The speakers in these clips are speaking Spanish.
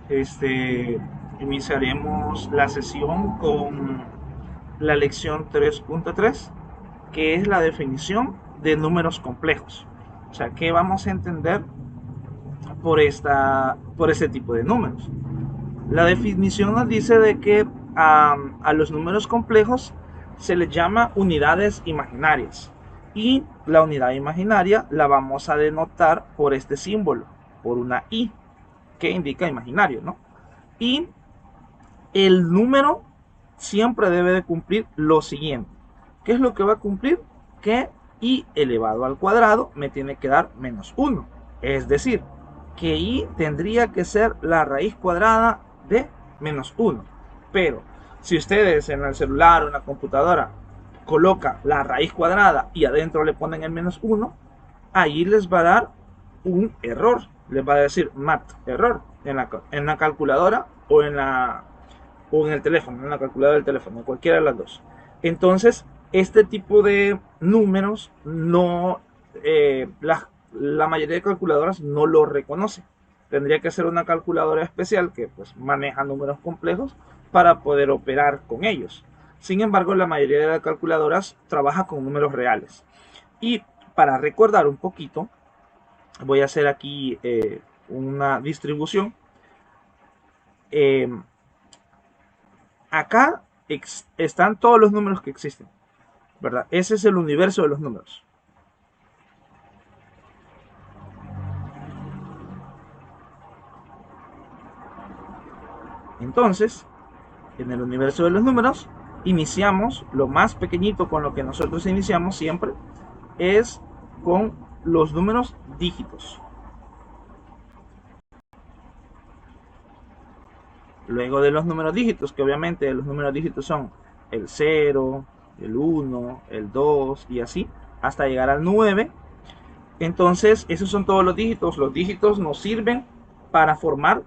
Este, iniciaremos la sesión con la lección 3.3, que es la definición de números complejos. O sea, ¿qué vamos a entender por este tipo de números? La definición nos dice de que a los números complejos se les llama unidades imaginarias, y la unidad imaginaria la vamos a denotar por este símbolo, por una i, que indica imaginario, ¿no? Y el número siempre debe de cumplir lo siguiente. ¿Qué es lo que va a cumplir? Que i elevado al cuadrado me tiene que dar menos 1. Es decir, que i tendría que ser la raíz cuadrada de menos 1. Pero si ustedes en el celular o en la computadora colocan la raíz cuadrada y adentro le ponen el menos 1, ahí les va a dar un error. Les va a decir mat error en la calculadora o en el teléfono, en la calculadora del teléfono, en cualquiera de las dos. Entonces, este tipo de números no, la mayoría de calculadoras no lo reconoce. Tendría que ser una calculadora especial que pues maneja números complejos para poder operar con ellos. Sin embargo, la mayoría de las calculadoras trabaja con números reales. Y para recordar un poquito, voy a hacer aquí una distribución. Eh, Acá están todos los números que existen, ¿verdad? Ese es el universo de los números. Entonces, en el universo de los números, iniciamos, lo más pequeñito con lo que nosotros iniciamos siempre, es con los números dígitos. Luego de los números dígitos, que obviamente los números dígitos son el 0, el 1, el 2 y así, hasta llegar al 9. Entonces, esos son todos los dígitos. Los dígitos nos sirven para formar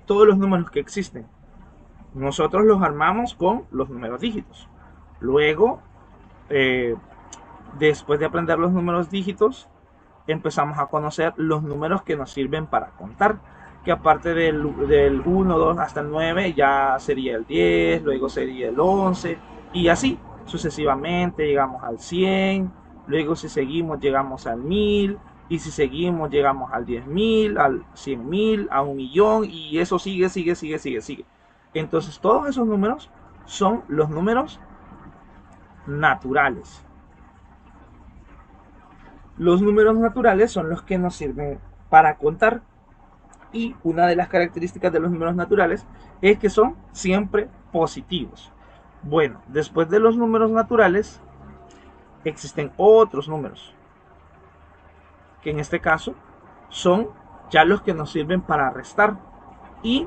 todos los números que existen. Nosotros los armamos con los números dígitos. Luego, eh, después de aprender los números dígitos, empezamos a conocer los números que nos sirven para contar. Que aparte del 1, 2 hasta el 9 ya sería el 10, luego sería el 11 y así sucesivamente llegamos al 100. Luego si seguimos llegamos al 1000, y si seguimos llegamos al 10.000, al 100.000, a 1.000.000, y eso sigue. Entonces todos esos números son los números naturales. Los números naturales son los que nos sirven para contar, y una de las características de los números naturales es que son siempre positivos. Bueno, después de los números naturales existen otros números, que en este caso son ya los que nos sirven para restar, y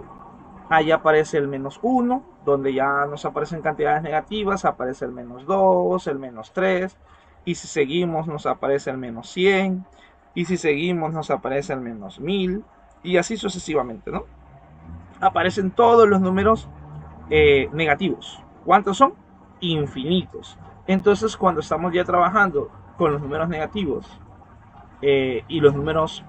ahí aparece el menos 1, donde ya nos aparecen cantidades negativas, aparece el menos 2, el menos 3, y si seguimos nos aparece el menos 100, y si seguimos nos aparece el menos 1000, y así sucesivamente, ¿no? Aparecen todos los números negativos. ¿Cuántos son? Infinitos. Entonces, cuando estamos ya trabajando con los números negativos y los números,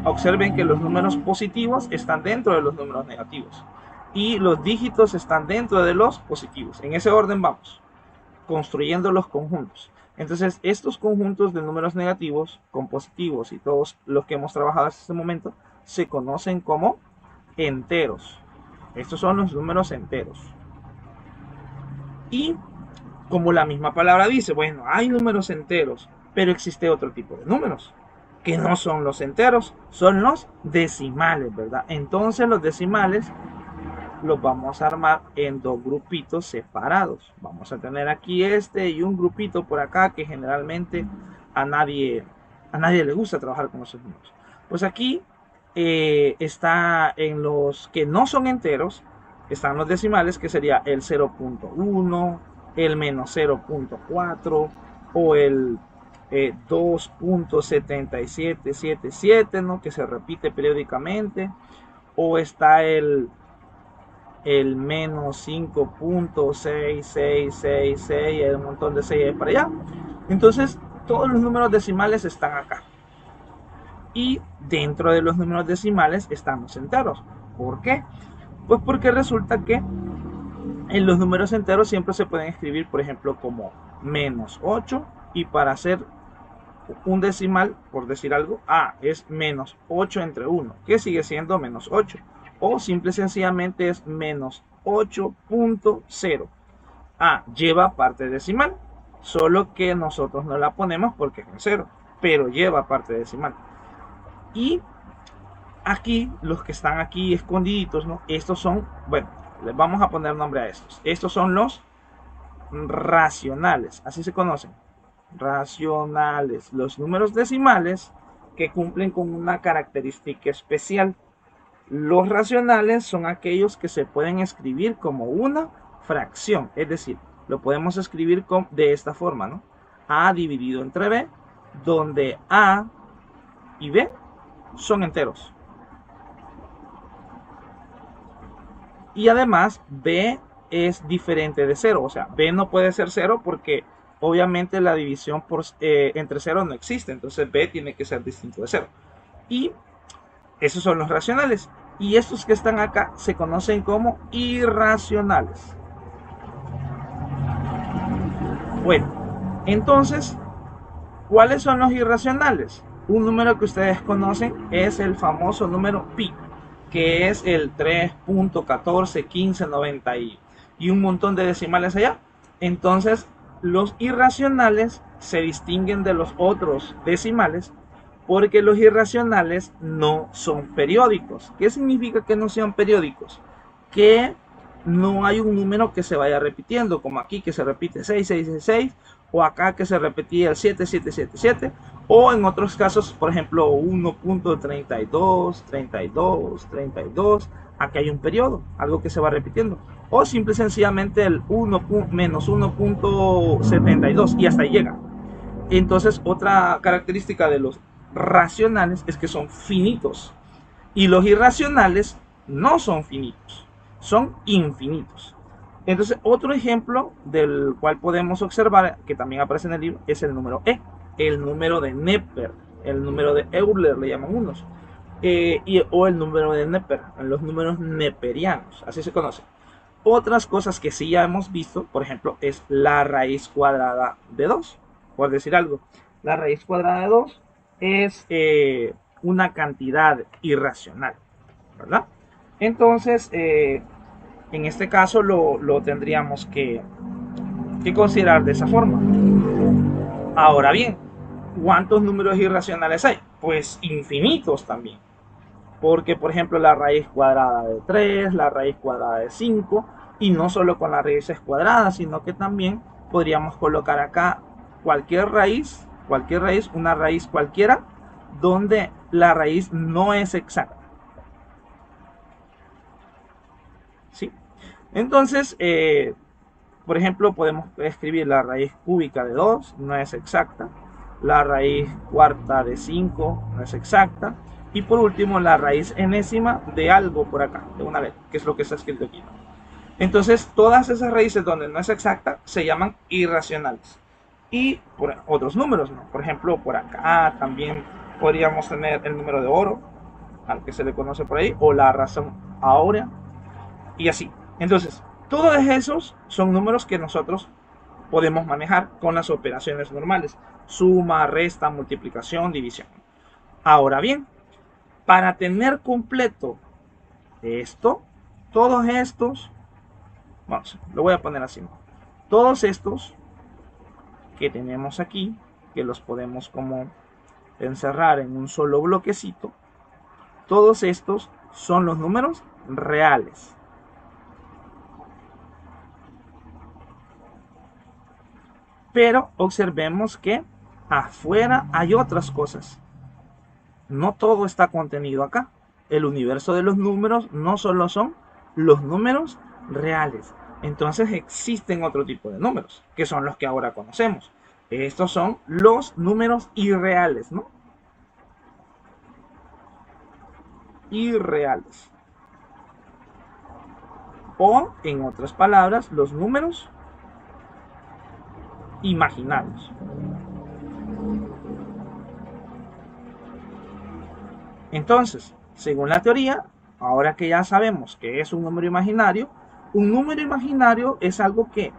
observen que los números positivos están dentro de los números negativos y los dígitos están dentro de los positivos. En ese orden vamos construyendo los conjuntos. Entonces, estos conjuntos de números negativos con positivos y todos los que hemos trabajado hasta este momento se conocen como enteros. Estos son los números enteros. Y como la misma palabra dice, bueno, hay números enteros, pero existe otro tipo de números que no son los enteros, son los decimales, ¿verdad? Entonces los decimales los vamos a armar en dos grupitos separados. Vamos a tener aquí este y un grupito por acá que generalmente a nadie, a nadie le gusta trabajar con esos números. Pues aquí está en los que no son enteros, están los decimales, que sería el 0.1, el menos 0.4 o el 2.7777, ¿no? Que se repite periódicamente, o está el menos 5.6666, hay un montón de 6 para allá. Entonces, todos los números decimales están acá. Y dentro de los números decimales están los enteros. ¿Por qué? Pues porque resulta que en los números enteros siempre se pueden escribir, por ejemplo, como menos 8, y para hacer un decimal, por decir algo, es menos 8 entre 1, que sigue siendo menos 8. O simple y sencillamente es menos 8.0. Lleva parte decimal, solo que nosotros no la ponemos porque es en cero, pero lleva parte decimal. Y aquí, los que están aquí escondiditos, ¿no? Estos son, bueno, les vamos a poner nombre a estos. Estos son los racionales, así se conocen. Racionales, los números decimales que cumplen con una característica especial. Los racionales son aquellos que se pueden escribir como una fracción, es decir, lo podemos escribir de esta forma, ¿no? A dividido entre B, donde A y B son enteros. Y además B es diferente de 0, o sea, B no puede ser 0 porque obviamente la división entre 0 no existe, entonces B tiene que ser distinto de 0. Y esos son los racionales. Y estos que están acá se conocen como irracionales. Bueno, entonces, ¿cuáles son los irracionales? Un número que ustedes conocen es el famoso número pi, que es el 3.141590 y un montón de decimales allá. Entonces, los irracionales se distinguen de los otros decimales porque los irracionales no son periódicos. ¿Qué significa que no sean periódicos? Que no hay un número que se vaya repitiendo, como aquí que se repite 6666, o acá que se repetía el 7777, o en otros casos, por ejemplo, 1.32, 32, 32, aquí hay un periodo, algo que se va repitiendo, o simple y sencillamente el 1 menos 1.72 y hasta ahí llega. Entonces, otra característica de los racionales es que son finitos y los irracionales no son finitos, son infinitos. Entonces, otro ejemplo del cual podemos observar, que también aparece en el libro, es el número E, el número de Neper, el número de Euler, le llaman unos, o el número de Neper, los números neperianos, así se conoce. Otras cosas que sí ya hemos visto, por ejemplo, es la raíz cuadrada de 2, por decir algo. La raíz cuadrada de 2 es una cantidad irracional, ¿verdad? Entonces, en este caso lo tendríamos que considerar de esa forma. Ahora bien, ¿cuántos números irracionales hay? Pues infinitos también. Porque, por ejemplo, la raíz cuadrada de 3, la raíz cuadrada de 5, y no solo con las raíces cuadradas, sino que también podríamos colocar acá cualquier raíz, una raíz cualquiera, donde la raíz no es exacta. ¿Sí? Entonces, por ejemplo, podemos escribir la raíz cúbica de 2, no es exacta. La raíz cuarta de 5 no es exacta. Y por último, la raíz enésima de algo por acá, de una letra, que es lo que está escrito aquí. Entonces, todas esas raíces donde no es exacta se llaman irracionales. Y por otros números, ¿no? Por ejemplo, por acá también podríamos tener el número de oro, al que se le conoce por ahí, o la razón áurea, y así. Entonces, todos esos son números que nosotros podemos manejar con las operaciones normales: suma, resta, multiplicación, división. Ahora bien, para tener completo esto, todos estos, vamos, lo voy a poner así, todos estos que tenemos aquí, que los podemos como encerrar en un solo bloquecito, todos estos son los números reales. Pero observemos que afuera hay otras cosas. No todo está contenido acá. El universo de los números no solo son los números reales. Entonces existen otro tipo de números, que son los que ahora conocemos. Estos son los números irreales, ¿no? Irreales. O, en otras palabras, los números imaginarios. Entonces, según la teoría, ahora que ya sabemos que es un número imaginario es algo que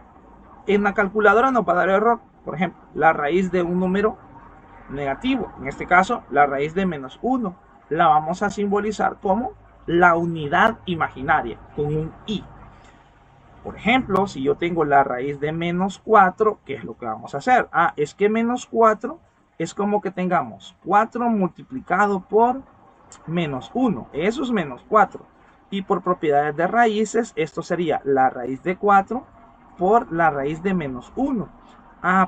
en la calculadora nos va a dar error. Por ejemplo, la raíz de un número negativo, en este caso la raíz de menos 1, la vamos a simbolizar como la unidad imaginaria, con un i. Por ejemplo, si yo tengo la raíz de menos 4, ¿qué es lo que vamos a hacer? Es que menos 4 es como que tengamos 4 multiplicado por menos 1. Eso es menos 4. Y por propiedades de raíces, esto sería la raíz de 4 por la raíz de menos 1.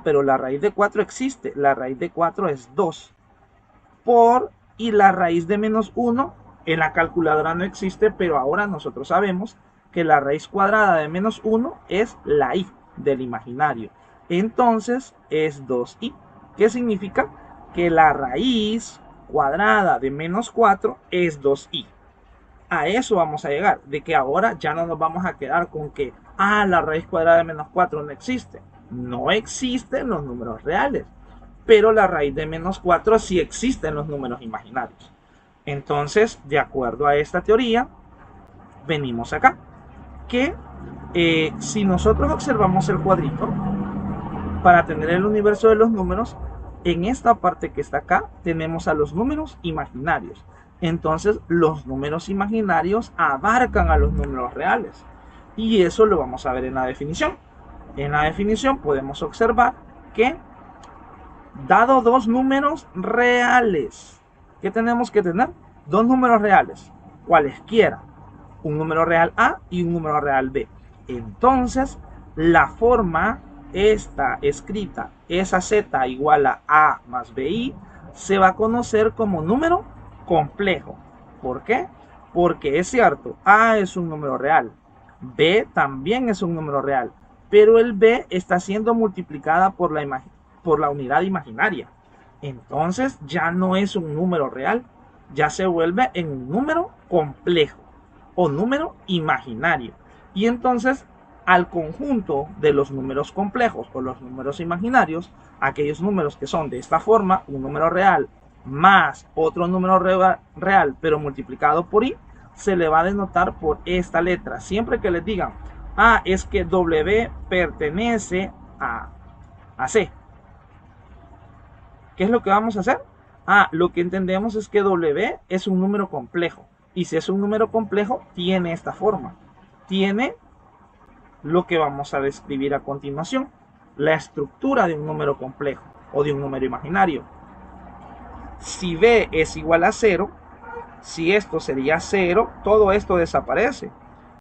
Pero la raíz de 4 existe. La raíz de 4 es 2. Y la raíz de menos 1 en la calculadora no existe, pero ahora nosotros sabemos que la raíz cuadrada de menos 1 es la i del imaginario. Entonces es 2i. ¿Qué significa? Que la raíz cuadrada de menos 4 es 2i. A eso vamos a llegar, de que ahora ya no nos vamos a quedar con que la raíz cuadrada de menos 4 no existe. No existen los números reales, pero la raíz de menos 4 sí existe en los números imaginarios. Entonces, de acuerdo a esta teoría, venimos acá, que si nosotros observamos el cuadrito, para tener el universo de los números, en esta parte que está acá, tenemos a los números imaginarios. Entonces, los números imaginarios abarcan a los números reales. Y eso lo vamos a ver en la definición. En la definición podemos observar que, dado dos números reales, ¿qué tenemos que tener? Dos números reales, cualesquiera. Un número real A y un número real B. Entonces, la forma esta escrita, esa z igual a más bi, se va a conocer como número complejo. ¿Por qué? Porque es cierto, A es un número real, B también es un número real, pero el B está siendo multiplicada por la unidad imaginaria. Entonces ya no es un número real, ya se vuelve en un número complejo o número imaginario. Y entonces al conjunto de los números complejos o los números imaginarios, aquellos números que son de esta forma, un número real más otro número real pero multiplicado por i, se le va a denotar por esta letra. Siempre que les digan, es que W pertenece a C, ¿qué es lo que vamos a hacer? Lo que entendemos es que W es un número complejo. Y si es un número complejo, tiene esta forma. Tiene lo que vamos a describir a continuación, la estructura de un número complejo o de un número imaginario. Si B es igual a 0, si esto sería 0, todo esto desaparece,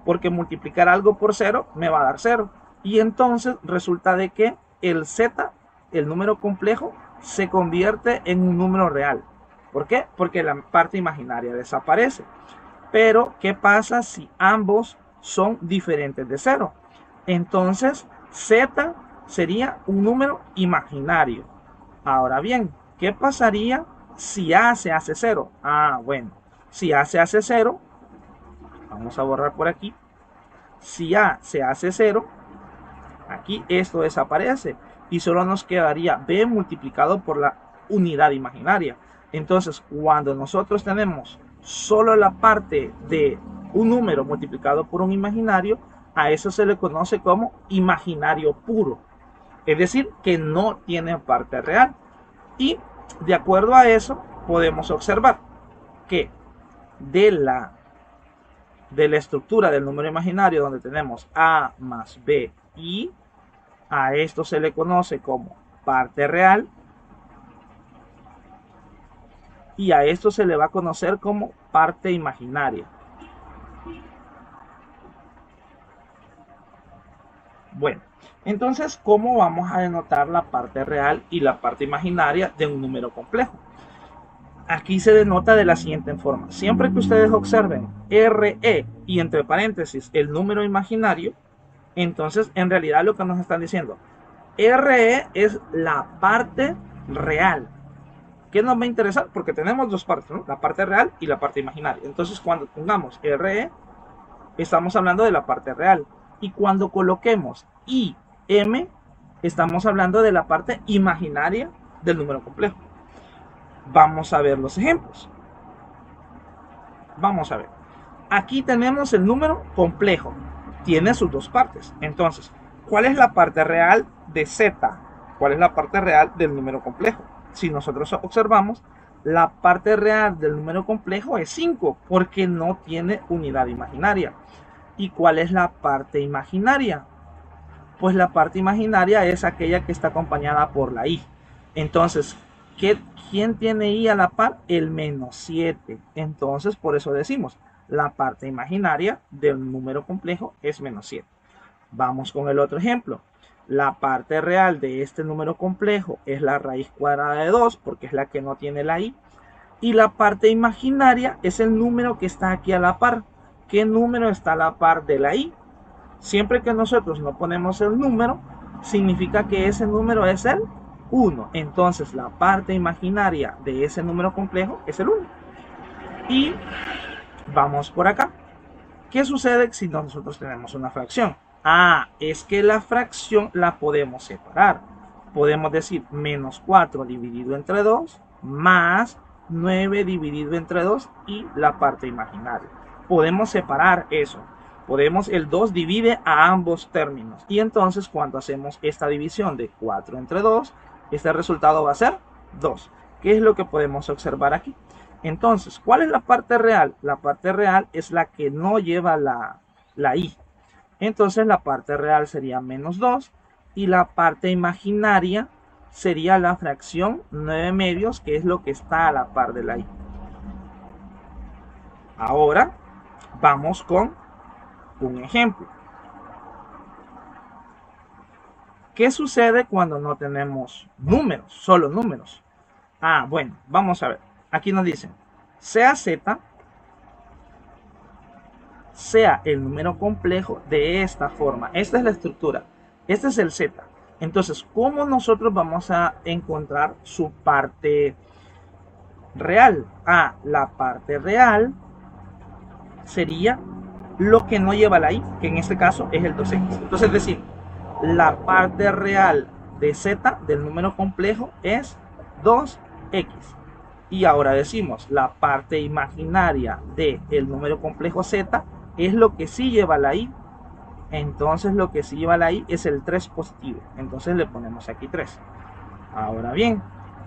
porque multiplicar algo por 0 me va a dar 0. Y entonces resulta de que el z, el número complejo, se convierte en un número real. ¿Por qué? Porque la parte imaginaria desaparece. Pero, ¿qué pasa si ambos son diferentes de 0? Entonces, z sería un número imaginario. Ahora bien, ¿qué pasaría si a se hace 0? Bueno, si a se hace 0, vamos a borrar por aquí. Si a se hace 0, aquí esto desaparece y solo nos quedaría b multiplicado por la unidad imaginaria. Entonces, cuando nosotros tenemos solo la parte de un número multiplicado por un imaginario, a eso se le conoce como imaginario puro. Es decir, que no tiene parte real. Y de acuerdo a eso, podemos observar que de la estructura del número imaginario, donde tenemos a más b y a esto se le conoce como parte real, y a esto se le va a conocer como parte imaginaria. Bueno, entonces, ¿cómo vamos a denotar la parte real y la parte imaginaria de un número complejo? Aquí se denota de la siguiente forma. Siempre que ustedes observen RE y entre paréntesis el número imaginario, entonces en realidad lo que nos están diciendo, RE es la parte real. ¿Qué nos va a interesar? Porque tenemos dos partes, ¿no? La parte real y la parte imaginaria. Entonces cuando pongamos RE, estamos hablando de la parte real. Y cuando coloquemos IM, estamos hablando de la parte imaginaria del número complejo. Vamos a ver los ejemplos. Vamos a ver. Aquí tenemos el número complejo. Tiene sus dos partes. Entonces, ¿cuál es la parte real de z? ¿Cuál es la parte real del número complejo? Si nosotros observamos, la parte real del número complejo es 5 porque no tiene unidad imaginaria. ¿Y cuál es la parte imaginaria? Pues la parte imaginaria es aquella que está acompañada por la i. Entonces, ¿quién tiene i a la par? El menos 7. Entonces, por eso decimos, la parte imaginaria del número complejo es menos 7. Vamos con el otro ejemplo. La parte real de este número complejo es la raíz cuadrada de 2, porque es la que no tiene la i. Y la parte imaginaria es el número que está aquí a la par. ¿Qué número está a la par de la i? Siempre que nosotros no ponemos el número, significa que ese número es el 1. Entonces la parte imaginaria de ese número complejo es el 1. Y vamos por acá. ¿Qué sucede si nosotros tenemos una fracción? Es que la fracción la podemos separar. Podemos decir menos 4 dividido entre 2 más 9 dividido entre 2 y la parte imaginaria. Podemos separar eso. El 2 divide a ambos términos. Y entonces cuando hacemos esta división de 4 entre 2, este resultado va a ser 2. ¿Qué es lo que podemos observar aquí? Entonces, ¿cuál es la parte real? La parte real es la que no lleva la i. Entonces la parte real sería menos 2 y la parte imaginaria sería la fracción 9 medios, que es lo que está a la par de la i. Ahora vamos con un ejemplo. ¿Qué sucede cuando no tenemos números, solo números? Bueno, vamos a ver. Aquí nos dicen, sea z, sea el número complejo de esta forma. Esta es la estructura. Este es el z. Entonces, ¿cómo nosotros vamos a encontrar su parte real? La parte real sería lo que no lleva la i, que en este caso es el 2x. Entonces, es decir, la parte real de z del número complejo es 2x. Y ahora decimos, la parte imaginaria del número complejo z es lo que sí lleva la i. Entonces lo que sí lleva la i es el 3 positivo. Entonces le ponemos aquí 3. Ahora bien,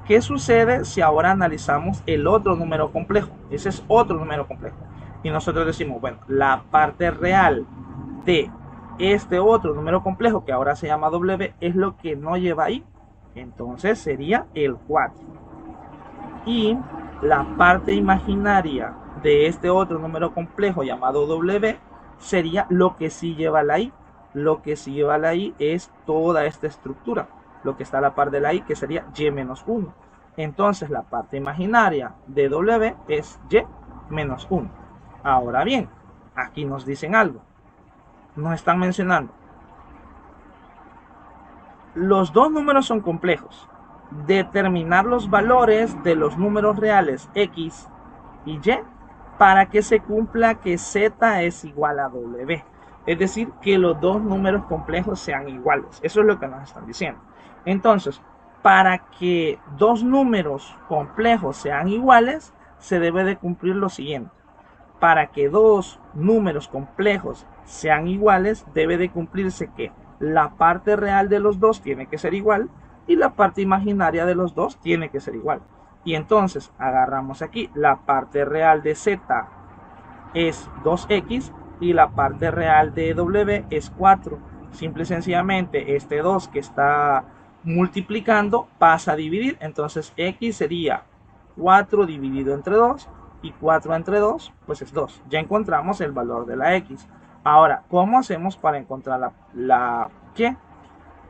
¿qué sucede si ahora analizamos el otro número complejo? Ese es otro número complejo. Y nosotros decimos, bueno, la parte real de este otro número complejo, que ahora se llama w, es lo que no lleva i. Entonces sería el 4. Y la parte imaginaria de este otro número complejo llamado w sería lo que sí lleva la i. Lo que sí lleva la i es toda esta estructura, lo que está a la par de la i, que sería y menos 1. Entonces la parte imaginaria de w es y menos 1. Ahora bien, aquí nos dicen algo. Nos están mencionando, los dos números son complejos. Determinar los valores de los números reales x y y para que se cumpla que z es igual a w. Es decir, que los dos números complejos sean iguales. Eso es lo que nos están diciendo. Entonces, para que dos números complejos sean iguales, se debe de cumplir lo siguiente. Para que dos números complejos sean iguales, debe de cumplirse que la parte real de los dos tiene que ser igual y la parte imaginaria de los dos tiene que ser igual. Y entonces agarramos aquí, la parte real de z es 2x y la parte real de w es 4. Simple y sencillamente este 2 que está multiplicando pasa a dividir, entonces x sería 4 dividido entre 2 y 4 entre 2 pues es 2. Ya encontramos el valor de la x. Ahora, ¿cómo hacemos para encontrar la y?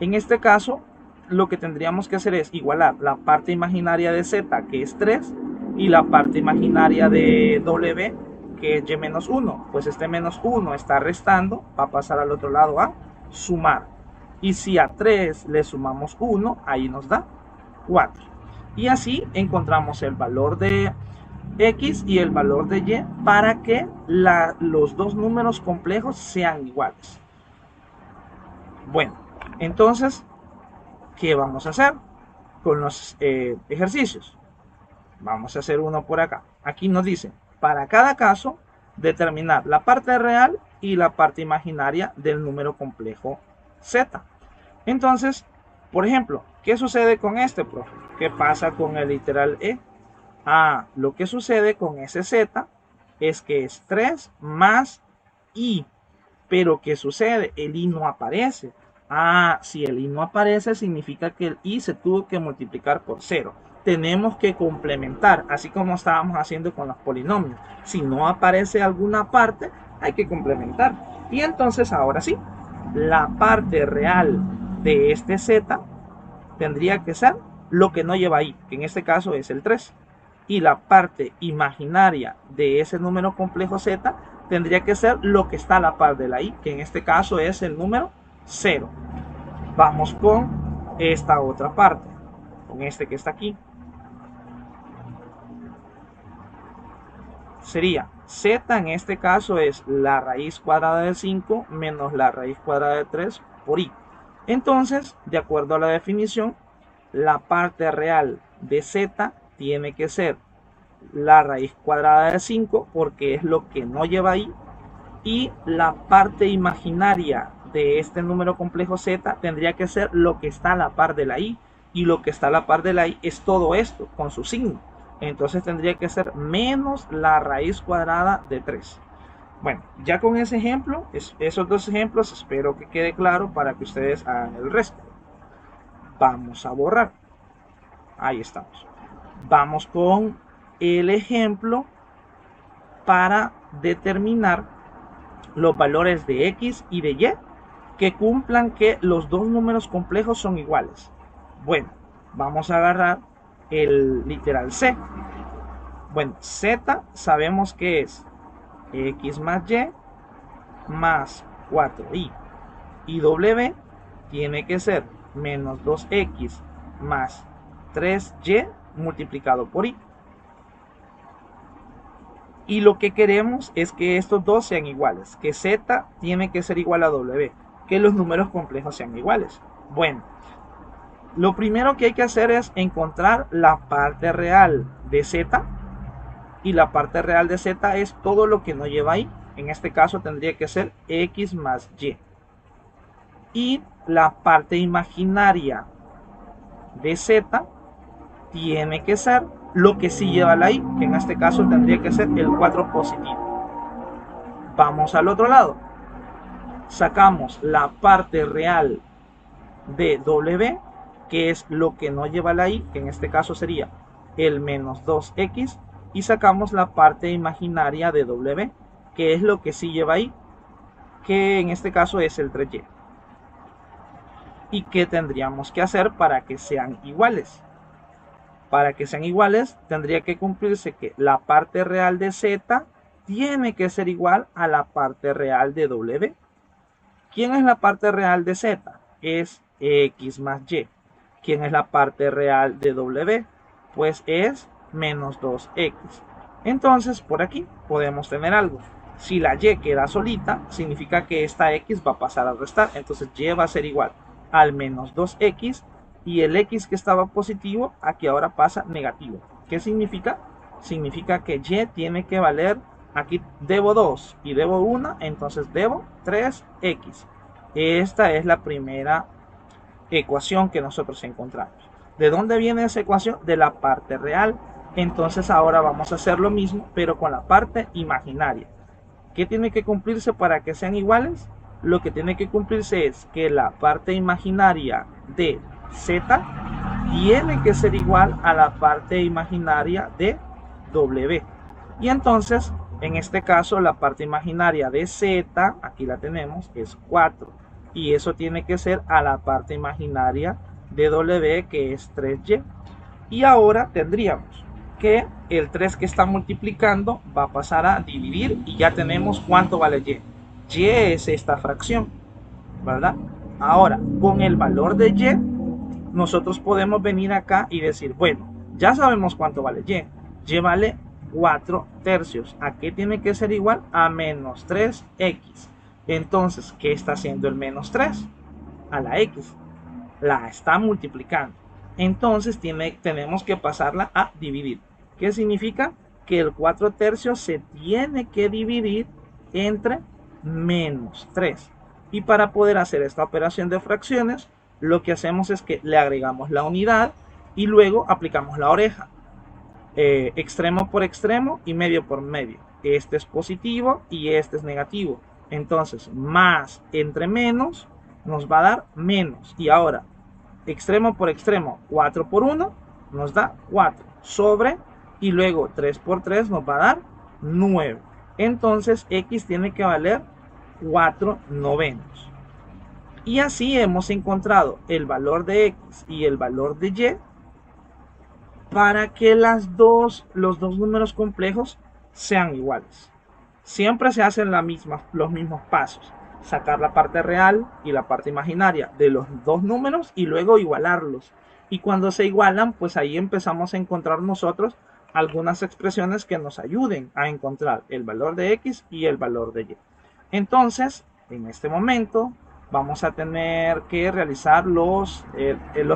En este caso, lo que tendríamos que hacer es igualar la parte imaginaria de z, que es 3, y la parte imaginaria de w, que es y menos 1. Pues este menos 1 está restando, va a pasar al otro lado a sumar. Y si a 3 le sumamos 1, ahí nos da 4. Y así encontramos el valor de x y el valor de y para que los dos números complejos sean iguales. Bueno, entonces, ¿qué vamos a hacer con los ejercicios? Vamos a hacer uno por acá. Aquí nos dice, para cada caso, determinar la parte real y la parte imaginaria del número complejo z. Entonces, por ejemplo, ¿qué sucede con este, profe? ¿Qué pasa con el literal e? Lo que sucede con ese z es que es 3 más i. Pero ¿qué sucede? El i no aparece. Si el i no aparece, significa que el i se tuvo que multiplicar por 0. Tenemos que complementar, así como estábamos haciendo con los polinomios. Si no aparece alguna parte, hay que complementar. Y entonces, ahora sí, la parte real de este z tendría que ser lo que no lleva i, que en este caso es el 3. Y la parte imaginaria de ese número complejo z tendría que ser lo que está a la par de la i, que en este caso es el número 0. Vamos con esta otra parte, con este que está aquí. Sería z en este caso es la raíz cuadrada de 5 menos la raíz cuadrada de 3 por i. Entonces, de acuerdo a la definición, la parte real de z tiene que ser la raíz cuadrada de 5 porque es lo que no lleva i, y la parte imaginaria de este número complejo z tendría que ser lo que está a la par de la i, y lo que está a la par de la i es todo esto con su signo. Entonces tendría que ser menos la raíz cuadrada de 3. Bueno, ya con ese ejemplo, esos dos ejemplos, espero que quede claro para que ustedes hagan el resto. Vamos a borrar. Ahí estamos. Vamos con el ejemplo para determinar los valores de x y de y que cumplan que los dos números complejos son iguales. Bueno, vamos a agarrar el literal c. Bueno, z sabemos que es x más y más 4i. Y w tiene que ser menos 2x más 3y multiplicado por i. Y lo que queremos es que estos dos sean iguales, que z tiene que ser igual a w, que los números complejos sean iguales. Bueno, lo primero que hay que hacer es encontrar la parte real de z, y la parte real de z es todo lo que no lleva i. En este caso tendría que ser x más y. Y la parte imaginaria de z tiene que ser lo que sí lleva la i, que en este caso tendría que ser el 4 positivo. Vamos al otro lado. Sacamos la parte real de w, que es lo que no lleva la i, que en este caso sería el menos 2x, y sacamos la parte imaginaria de w, que es lo que sí lleva i, que en este caso es el 3y. ¿Y qué tendríamos que hacer para que sean iguales? Para que sean iguales tendría que cumplirse que la parte real de z tiene que ser igual a la parte real de w. ¿Quién es la parte real de z? Es x más y. ¿Quién es la parte real de w? Pues es menos 2x. Entonces por aquí podemos tener algo. Si la y queda solita, significa que esta x va a pasar a restar. Entonces y va a ser igual al menos 2x, y el x que estaba positivo aquí ahora pasa negativo. ¿Qué significa? Significa que y tiene que valer, aquí debo 2 y debo 1, entonces debo 3x. Esta es la primera ecuación que nosotros encontramos. ¿De dónde viene esa ecuación? De la parte real. Entonces ahora vamos a hacer lo mismo, pero con la parte imaginaria. ¿Qué tiene que cumplirse para que sean iguales? Lo que tiene que cumplirse es que la parte imaginaria de z tiene que ser igual a la parte imaginaria de w. Y entonces, en este caso, la parte imaginaria de z, aquí la tenemos, es 4. Y eso tiene que ser a la parte imaginaria de w, que es 3y. Y ahora tendríamos que el 3 que está multiplicando va a pasar a dividir, y ya tenemos cuánto vale y. Y es esta fracción, ¿verdad? Ahora, con el valor de y, nosotros podemos venir acá y decir, bueno, ya sabemos cuánto vale y. Y vale 4 tercios. ¿A qué tiene que ser igual? A menos 3x. Entonces, ¿qué está haciendo el menos 3? A la x. La está multiplicando. Entonces, tenemos que pasarla a dividir. ¿Qué significa? que el 4 tercios se tiene que dividir entre menos 3. Y para poder hacer esta operación de fracciones, lo que hacemos es que le agregamos la unidad y luego aplicamos la oreja. Extremo por extremo y medio por medio. Este es positivo y este es negativo. Entonces, más entre menos nos va a dar menos. Y ahora, extremo por extremo, 4 por 1 nos da 4. Sobre, y luego 3 por 3 nos va a dar 9. Entonces, x tiene que valer 4 novenos. Y así hemos encontrado el valor de x y el valor de y para que los dos números complejos sean iguales. Siempre se hacen los mismos pasos. Sacar la parte real y la parte imaginaria de los dos números y luego igualarlos. Y cuando se igualan, pues ahí empezamos a encontrar nosotros algunas expresiones que nos ayuden a encontrar el valor de x y el valor de y. Entonces, en este momento, vamos a tener que realizar los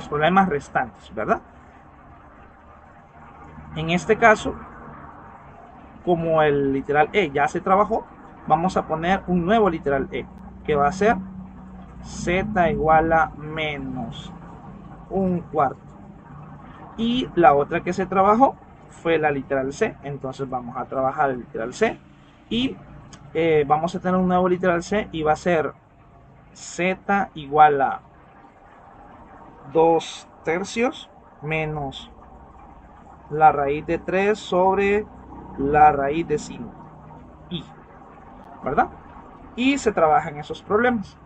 problemas restantes, ¿verdad? En este caso, como el literal E ya se trabajó, vamos a poner un nuevo literal E, que va a ser z igual a menos un cuarto. Y la otra que se trabajó fue la literal C, entonces vamos a trabajar el literal C y vamos a tener un nuevo literal C y va a ser z igual a 2 tercios menos la raíz de 3 sobre la raíz de 5 y, ¿verdad? Y se trabaja en esos problemas.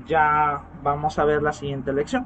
Ya vamos a ver la siguiente lección.